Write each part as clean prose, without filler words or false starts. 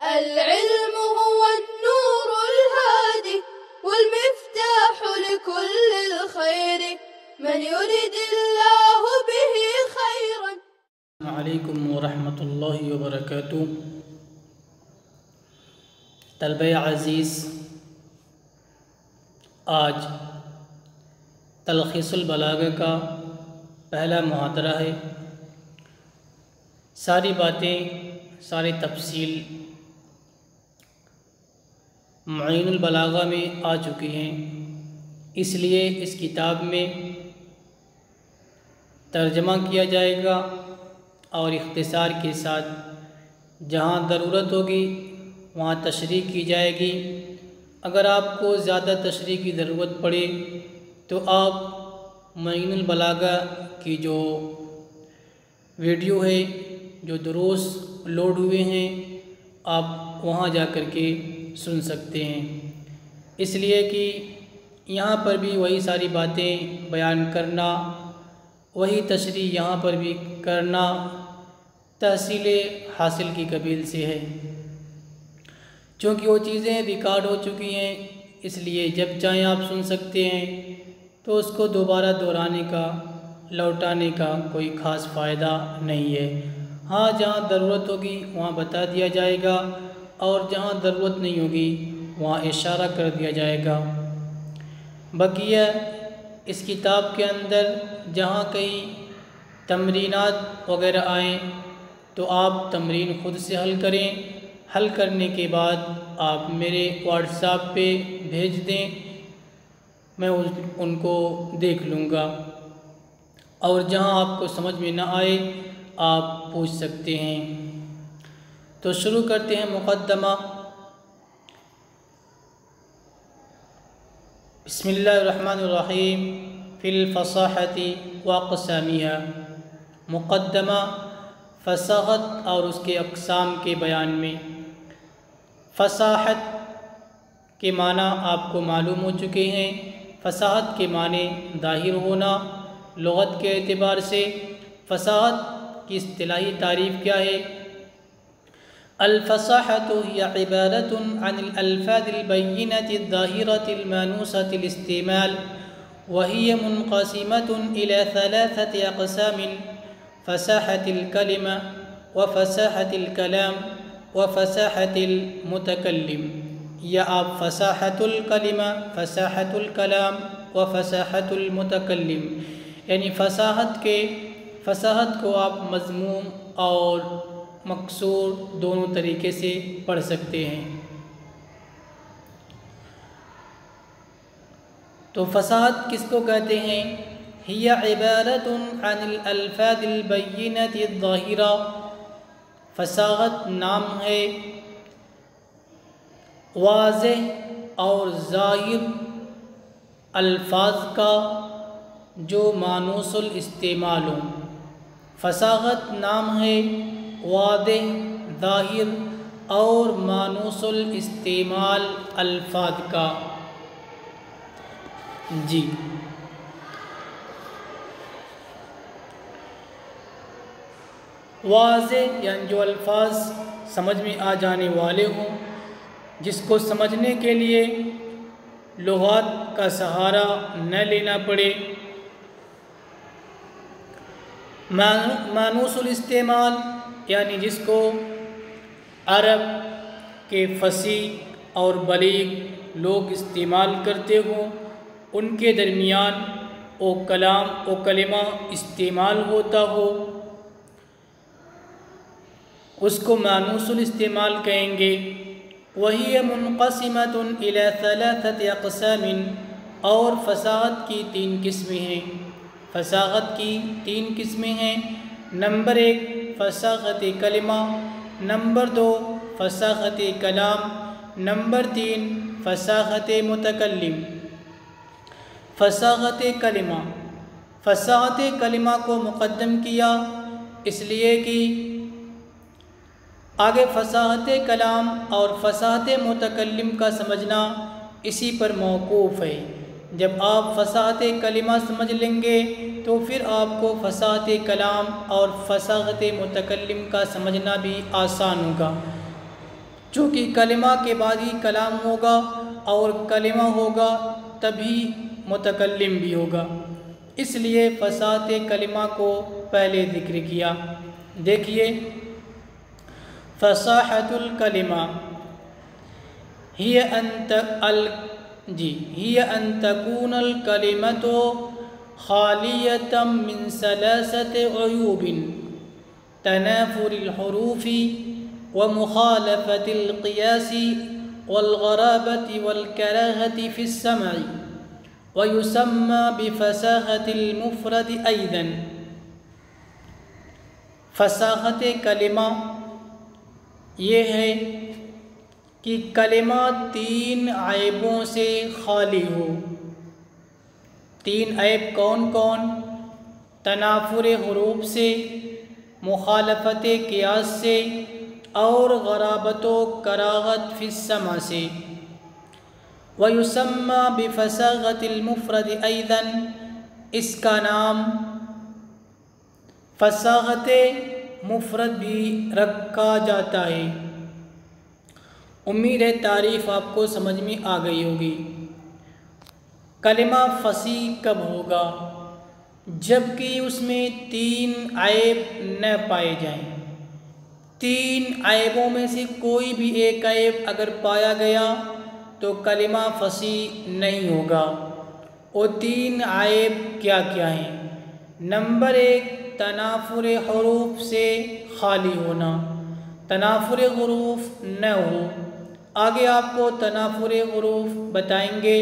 العلم هو النور الهادي والمفتاح لكل الخير من يرد الله به خيرا. السلام علیکم ورحمۃ اللہ وبرکاتہ. طلبہ عزیز، آج تلخیص البلاغہ کا پہلا محاضرہ ہے. ساری باتیں، ساری تفصیل معین البلاغہ میں آ چکی ہیں، اس لیے اس کتاب میں ترجمہ کیا جائے گا اور اختصار کے ساتھ جہاں ضرورت ہوگی وہاں تشریح کی جائے گی. اگر آپ کو زیادہ تشریح کی ضرورت پڑے تو آپ معین البلاغہ کی جو ویڈیو ہے، جو دروس لوڈ ہوئے ہیں، آپ وہاں جا کر کے سن سکتے ہیں. اس لیے کہ یہاں پر بھی وہی ساری باتیں بیان کرنا، وہی تشریح یہاں پر بھی کرنا تحصیل حاصل کی قبیل سے ہے. چونکہ وہ چیزیں ریکارڈ ہو چکی ہیں، اس لیے جب چاہیں آپ سن سکتے ہیں، تو اس کو دوبارہ دہرانے کا، لوٹانے کا کوئی خاص فائدہ نہیں ہے. ہاں، جہاں ضرورت ہوگی وہاں بتا دیا جائے گا اور جہاں ضرورت نہیں ہوگی وہاں اشارہ کر دیا جائے گا. بقیہ اس کتاب کے اندر جہاں کہیں تمرینات وغیرہ آئیں تو آپ تمرین خود سے حل کریں. حل کرنے کے بعد آپ میرے واٹس ایپ پہ بھیج دیں، میں ان کو دیکھ لوں گا. اور جہاں آپ کو سمجھ میں نہ آئے آپ پوچھ سکتے ہیں. تو شروع کرتے ہیں مقدمہ. بسم اللہ الرحمن الرحیم. فی الفصاحۃ واقسامها. مقدمہ فصاحت اور اس کے اقسام کے بیان میں. فصاحت کے معنی آپ کو معلوم ہو چکے ہیں. فصاحت کے معنی ظاہر ہونا. لغت کے اعتبار سے فصاحت کی اصطلاحی تعریف کیا ہے؟ الفصاحة هي عبارة عن الألفاظ البينة الظاهرة المانوسة الاستعمال، وهي منقسمة إلى 3 أقسام: فصاحة الكلمة، وفصاحة الكلام، وفصاحة المتكلم. یا آپ فصاحة الکلمہ، فصاحة الکلام، وفصاحة المتکلم، یعنی فصاحت کو آپ مضموم اور مقصور دونوں طریقے سے پڑھ سکتے ہیں. تو فصاحت کس کو کہتے ہیں؟ ہی عبارت عن الالفاظ البینۃ الظاہرہ. فصاحت نام ہے واضح اور ظاہر الفاظ کا جو مانوس الاستعمال ہوں. فصاحت نام ہے واضح، ظاہر اور مانوس الاستعمال الفاظ کا. جی، واضح یعنی جو الفاظ سمجھ میں آ جانے والے ہوں، جس کو سمجھنے کے لیے لغات کا سہارا نہ لینا پڑے. مانوس الاستعمال یعنی جس کو عرب کے فصیح اور بلیغ لوگ استعمال کرتے ہوں، ان کے درمیان او کلام و کلمہ استعمال ہوتا ہو، اس کو مانوس الاستعمال کہیں گے. وہی منقسمۃ الی 3 اقسام. اور فصاحت کی 3 قسمیں ہیں. فصاحت کی 3 قسمیں ہیں. نمبر 1 فصاحت کلمہ، نمبر 2 فصاحت کلام، نمبر 3 فصاحت متکلم. فصاحت کلمہ. فصاحت کلمہ کو مقدم کیا اس لیے کہ آگے فصاحت کلام اور فصاحت متکلم کا سمجھنا اسی پر موقوف ہے. جب آپ فصاحت کلمہ سمجھ لیں گے تو پھر آپ کو فصاحت کلام اور فصاحت متکلم کا سمجھنا بھی آسان ہوگا. چونکہ کلمہ کے بعد ہی کلام ہوگا اور کلمہ ہوگا تبھی متکلم بھی ہوگا، اس لیے فصاحت کلمہ کو پہلے ذکر کیا۔ دیکھیے فصاحت الکلمہ ہی ان تکون الکلمۃ خالیۃ من ثلاثۃ عیوب تنافر الحروف ومخالفة القياس والغرابة والكراهة في السمع ويسمى بفصاحة المفرد أيضا۔ فصاحت کلمہ یہ ہے کہ کلمہ 3 عیبوں سے خالی ہو۔ 3 عیب کون کون؟ تنافر حروف سے، مخالفت قیاس سے، اور غرابت و کراہت فی السمع سے۔ وَيُسَمَّى بِفَصَاحَةِ الْمُفْرَدِ أَيْضًا، اس کا نام فصاحت مفرد بھی رکھا جاتا ہے۔ امید ہے تعریف آپ کو سمجھ میں آ گئی ہوگی۔ کلمہ فصیح کب ہوگا؟ جبکہ اس میں 3 عیب نہ پائے جائیں۔ 3 عیبوں میں سے کوئی بھی ایک عیب اگر پایا گیا تو کلمہ فصیح نہیں ہوگا۔ وہ 3 عیب کیا کیا ہیں؟ نمبر 1، تنافر حروف سے خالی ہونا، تنافر حروف نہ ہو۔ آگے آپ کو تنافر حروف بتائیں گے۔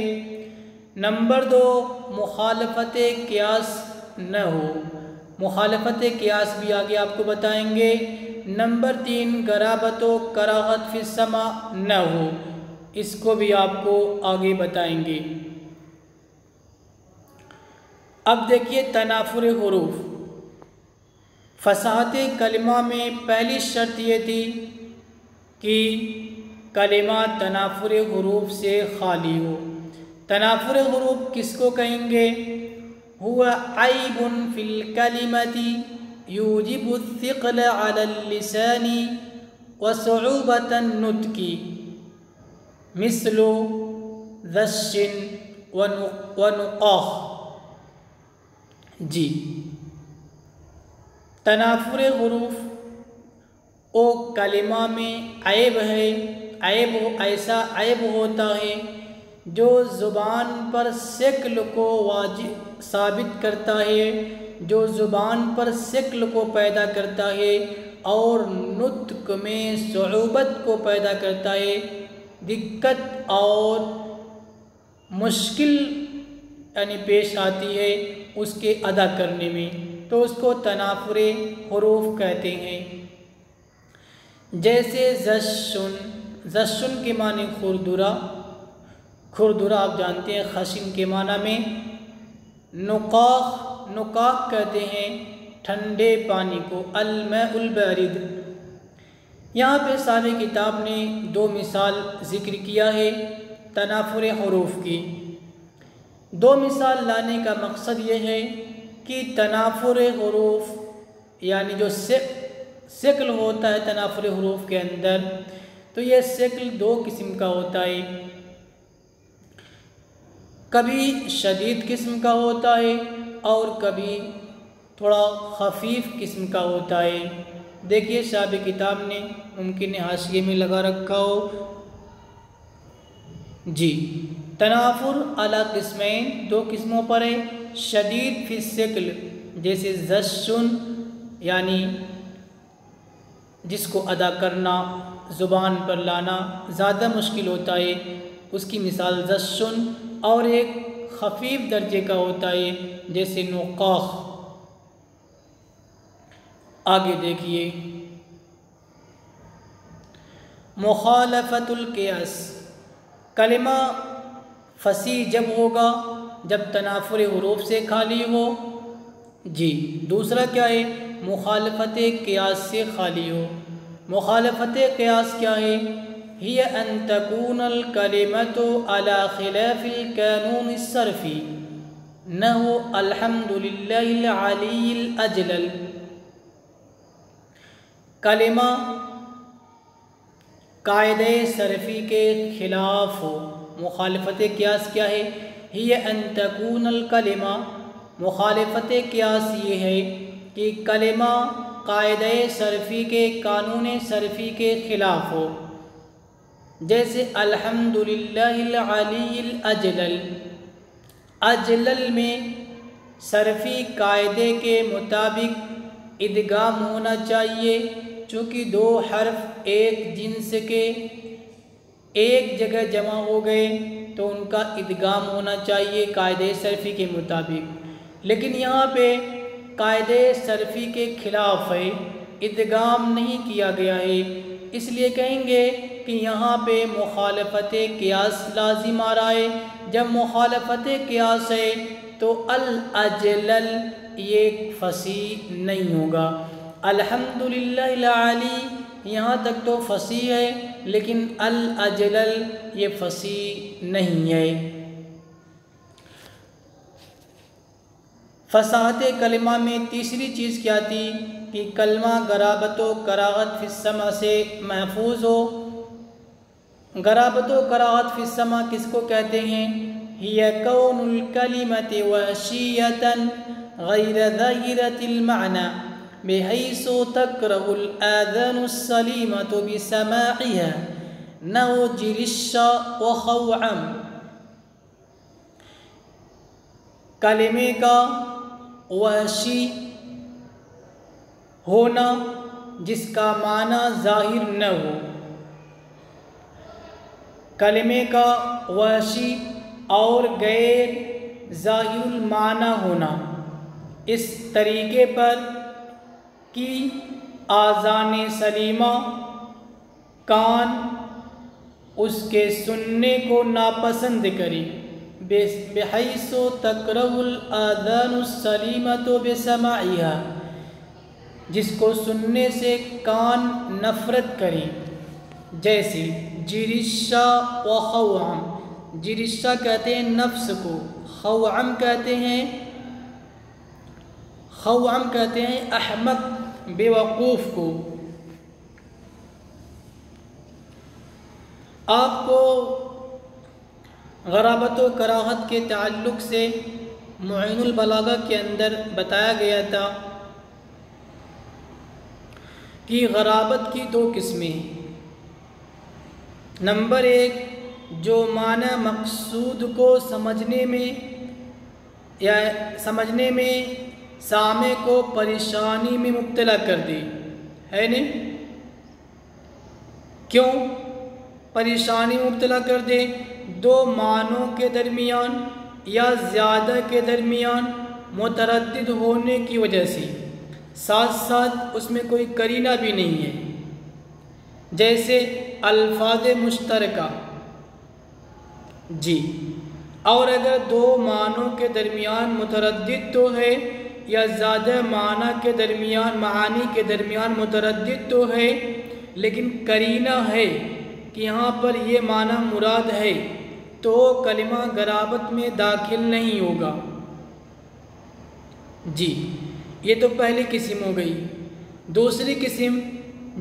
نمبر 2، مخالفت قیاس نہ ہو، مخالفت قیاس بھی آگے آپ کو بتائیں گے۔ نمبر 3، غرابت و کراہت فی السمع نہ ہو، اس کو بھی آپ کو آگے بتائیں گے۔ اب دیکھیے تنافر حروف۔ فصاحت کلمہ میں پہلی شرط یہ تھی کہ کلمہ تنافر حروف سے خالی ہو۔ تنافر حروف کس کو کہیں گے؟ ہوا عیب فی الکلمۃ یوجب الثقل علی اللسان وصعوبۃ النطق مثل ذش ونقاخ۔ جی، تنافر حروف او کلمہ میں عیب ہے، ایسا عیب ہوتا ہے جو زبان پر شکل کو ثابت کرتا ہے، جو زبان پر شکل کو پیدا کرتا ہے اور نطق میں صعوبت کو پیدا کرتا ہے، دقت اور مشکل یعنی پیش آتی ہے اس کے ادا کرنے میں، تو اس کو تنافر حروف کہتے ہیں۔ جیسے زشن، زشن کے معنی کھردرا، کھردرا آپ جانتے ہیں خشن کے معنی میں۔ نقاخ، نقاخ کہتے ہیں ٹھنڈے پانی کو، الماء البارد۔ یہاں پہ صاحب کتاب نے 2 مثال ذکر کیا ہے تنافر حروف کی۔ 2 مثال لانے کا مقصد یہ ہے کہ تنافر حروف یعنی جو شکل ہوتا ہے تنافر حروف کے اندر، تو یہ شکل 2 قسم کا ہوتا ہے، کبھی شدید قسم کا ہوتا ہے اور کبھی تھوڑا خفیف قسم کا ہوتا ہے۔ دیکھیے صاحب کتاب نے ممکن ہے حاشیے میں لگا رکھا ہو۔ جی، تنافر علی قسمین، 2 قسموں پر ہے۔ شدید فی الشکل جیسے زشن یعنی جس کو ادا کرنا، زبان پر لانا زیادہ مشکل ہوتا ہے، اس کی مثال زشن، اور ایک خفیف درجے کا ہوتا ہے جیسے نقاخ۔ آگے دیکھیے مخالفت القیاس۔ کلمہ فصیح جب ہوگا جب تنافر حروف سے خالی ہو۔ جی، دوسرا کیا ہے؟ مخالفت قیاس سے خالی ہو۔ مخالفت قیاس کیا ہے؟ ہی ان تکون الکلمۃ علی خلاف القانون الصرفی نحو الحمد للہ العلی الاجلل۔ قاعدہ صرفی کے خلاف ہو۔ مخالفت قیاس کیا ہے؟ ہی ان تکون الکلمہ، مخالفت قیاس یہ ہے کہ کلمہ قاعدہ صرفی کے، قانون صرفی کے خلاف ہو۔ جیسے الحمدللہ العلی الاجلل، اجلل میں صرفی قاعدے کے مطابق ادغام ہونا چاہیے، چونکہ دو حرف ایک جنس کے ایک جگہ جمع ہو گئے تو ان کا ادغام ہونا چاہیے قاعدہ صرفی کے مطابق، لیکن یہاں پہ قاعدہ صرفی کے خلاف ہے، ادغام نہیں کیا گیا ہے، اس لیے کہیں گے کہ یہاں پہ مخالفت قیاس لازم آ رہا ہے۔ جب مخالفت قیاس ہے تو الاجلل یہ فصیح نہیں ہوگا۔ الحمدللہ العلی یہاں تک تو فصیح ہے، لیکن الاجلل یہ فصیح نہیں ہے۔ فصاحت کلمہ میں تیسری چیز کیا تھی کہ کلمہ غرابت و کراہت فی السمع سے محفوظ ہو۔ غرابت و کراہت فی السمع کس کو کہتے ہیں؟ ہی کون الکلمۃ وحشیۃ غیر ظاہرۃ المعنی بحیث تکرہ الاذان السلیمۃ بسماعها نحو جرش و خوعم۔ کلمے کا وحشی ہونا جس کا معنی ظاہر نہ ہو، کلمے کا وحشی اور غیر ظاہر المعنی ہونا، اس طریقے پر کہ آذان سلیمہ کان اس کے سننے کو ناپسند کرے، بحیث تکرہ الاذان السلیمۃ بسماعها، جس کو سننے سے کان نفرت کرے، جیسے جرشہ و خوعم۔ جرشہ کہتے ہیں نفس کو، خوعم کہتے ہیں احمق بے وقوف کو۔ آپ کو غرابت و کراہت کے تعلق سے معین البلاغہ کے اندر بتایا گیا تھا کہ غرابت کی دو قسمیں ہیں۔ نمبر ایک، جو معنی مقصود کو سمجھنے میں سامع کو پریشانی میں مبتلا کر دے، ہے نہیں؟ کیوں پریشانی میں مبتلا کر دے؟ دو معنوں کے درمیان یا زیادہ کے درمیان متردد ہونے کی وجہ سے، ساتھ ساتھ اس میں کوئی قرینہ بھی نہیں ہے، جیسے الفاظ مشترکہ جی۔ اور اگر دو معنوں کے درمیان متردد تو ہے یا زیادہ معانی کے درمیان متردد تو ہے، لیکن قرینہ ہے کہ یہاں پر یہ معنی مراد ہے، تو کلمہ غرابت میں داخل نہیں ہوگا جی۔ یہ تو پہلی قسم ہو گئی۔ دوسری قسم،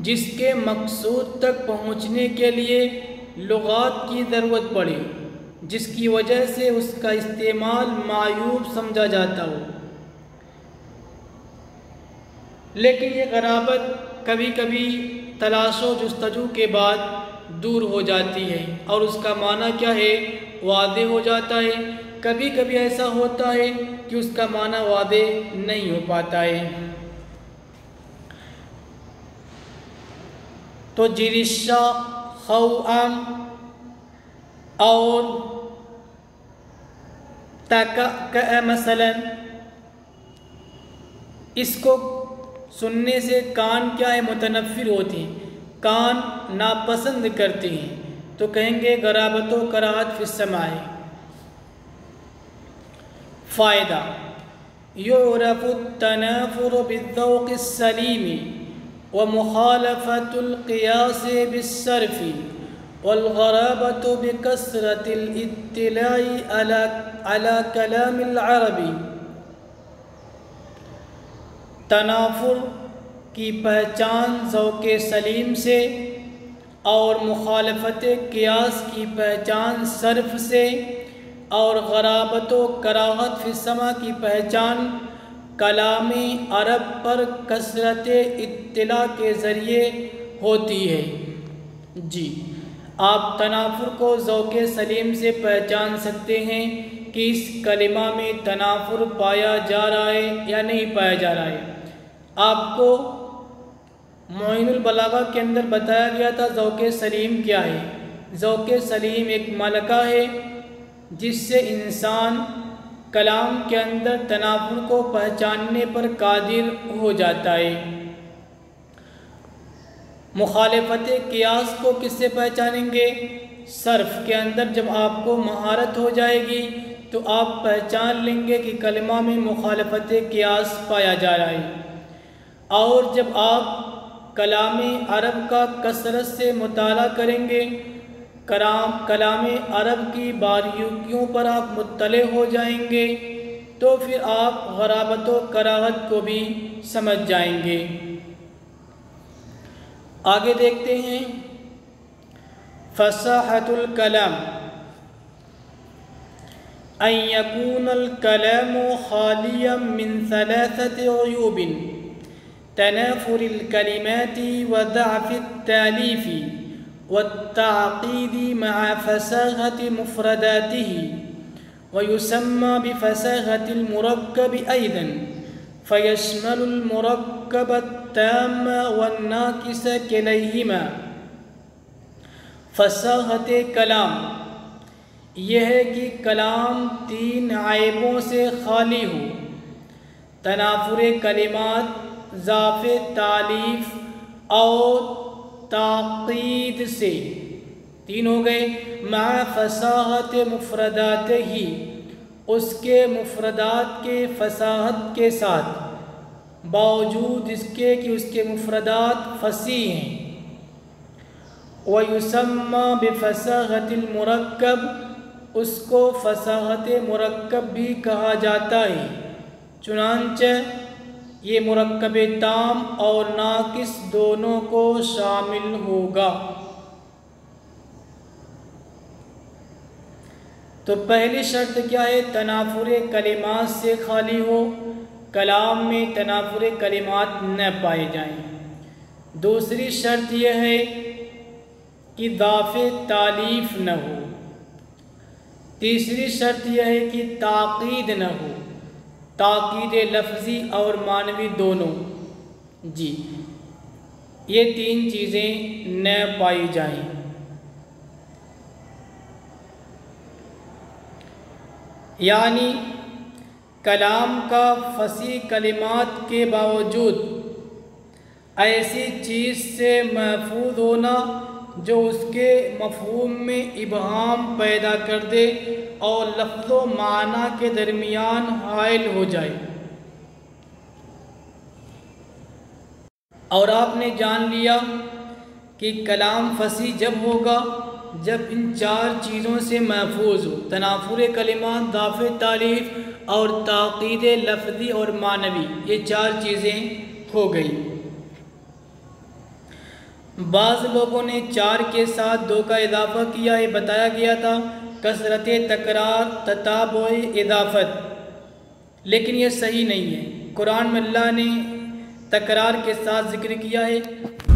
جس کے مقصود تک پہنچنے کے لیے لغات کی ضرورت پڑے، جس کی وجہ سے اس کا استعمال معیوب سمجھا جاتا ہو، لیکن یہ غرابت کبھی کبھی تلاش و جستجو کے بعد دور ہو جاتی ہے اور اس کا معنی کیا ہے؟ واضح ہو جاتا ہے۔ کبھی کبھی ایسا ہوتا ہے کہ اس کا معنی واضح نہیں ہو پاتا ہے۔ تو جرشہ، خوعم اور تکأ مثلا، اس کو سننے سے کان کیا ہے؟ متنفر ہوتے ہیں، کان ناپسند کرتے ہیں، تو کہیں گے غرابت و کراہت فی السماع۔ فائدہ، یعرف التنافر بالذوق السلیم ومخالفة القیاس بالصرف والغرابة بکثرة الاطلاع على کلام العربی۔ تنافر کی پہچان ذوق سلیم سے اور مخالفت قیاس کی پہچان صرف سے اور غرابت و کراہت فی السماع کی پہچان کلام عرب پر کثرت اطلاع کے ذریعے ہوتی ہے۔ جی، آپ تنافر کو ذوق سلیم سے پہچان سکتے ہیں کہ اس کلمہ میں تنافر پایا جا رہا ہے یا نہیں پایا جا رہا ہے۔ آپ کو معین البلاغہ کے اندر بتایا گیا تھا ذوق سلیم کیا ہے۔ ذوق سلیم ایک ملکہ ہے جس سے انسان کلام کے اندر تنافر کو پہچاننے پر قادر ہو جاتا ہے۔ مخالفت قیاس کو کس سے پہچانیں گے؟ صرف کے اندر جب آپ کو مہارت ہو جائے گی تو آپ پہچان لیں گے کہ کلمہ میں مخالفت قیاس پایا جا رہا ہے۔ اور جب آپ کلام عرب کا کثرت سے مطالعہ کریں گے، کلام عرب کی باریکیوں پر آپ مطلع ہو جائیں گے تو پھر آپ غرابت و کراہت کو بھی سمجھ جائیں گے۔ آگے دیکھتے ہیں فصاحت الکلام ان یکون الکلام خالیا من ثلاثة عیوب تنافر الکلمات وضعف التالیف والتعقید مع فصاحة مفرداته ويسمى بفصاحة المركب أيضا فيشمل المركب التام والناقص كليهما۔ فصاحت کلام یہ ہے کہ کلام تین عیبوں سے خالی ہو: تنافر کلمات، ضعف تالیف اور تعقید سے، تین ہو گئے۔ مع فصاحت مفردات ہی، اس کے مفردات کے فصاحت کے ساتھ، باوجود اس کے کہ اس کے مفردات فصیح ہیں۔ وَيُسَمَّى بِفَصَاحَةِ الْمُرَكَّب، اس کو فصاحت مرکب بھی کہا جاتا ہے۔ چنانچہ یہ مرکب تام اور ناقص دونوں کو شامل ہوگا۔ تو پہلی شرط کیا ہے؟ تنافر کلمات سے خالی ہو، کلام میں تنافر کلمات نہ پائے جائیں۔ دوسری شرط یہ ہے کہ ضعف تالیف نہ ہو۔ تیسری شرط یہ ہے کہ تعقید نہ ہو، تاکید لفظی اور معنوی دونوں۔ جی، یہ تین چیزیں نہ پائی جائیں۔ یعنی کلام کا فصیح کلمات کے باوجود ایسی چیز سے محفوظ ہونا جو اس کے مفہوم میں ابہام پیدا کر دے اور لفظ و معنی کے درمیان حائل ہو جائے۔ اور آپ نے جان لیا کہ کلام فصیح جب ہوگا جب ان چار چیزوں سے محفوظ ہو: تنافر کلمات، ضعف تالیف اور تعقید لفظی اور معنوی۔ یہ چار چیزیں ہو گئی۔ بعض لوگوں نے چار کے ساتھ دو کا اضافہ کیا ہے، بتایا گیا تھا کثرت تکرار تتابع اضافت، لیکن یہ صحیح نہیں ہے۔ قرآن میں اللہ نے تکرار کے ساتھ ذکر کیا ہے۔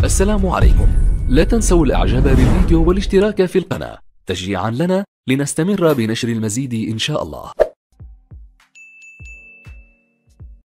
السلام عليكم، لا تنسوا الاعجاب بالفيديو والاشتراك في القناة تشجيعا لنا لنستمر بنشر المزيد إن شاء الله.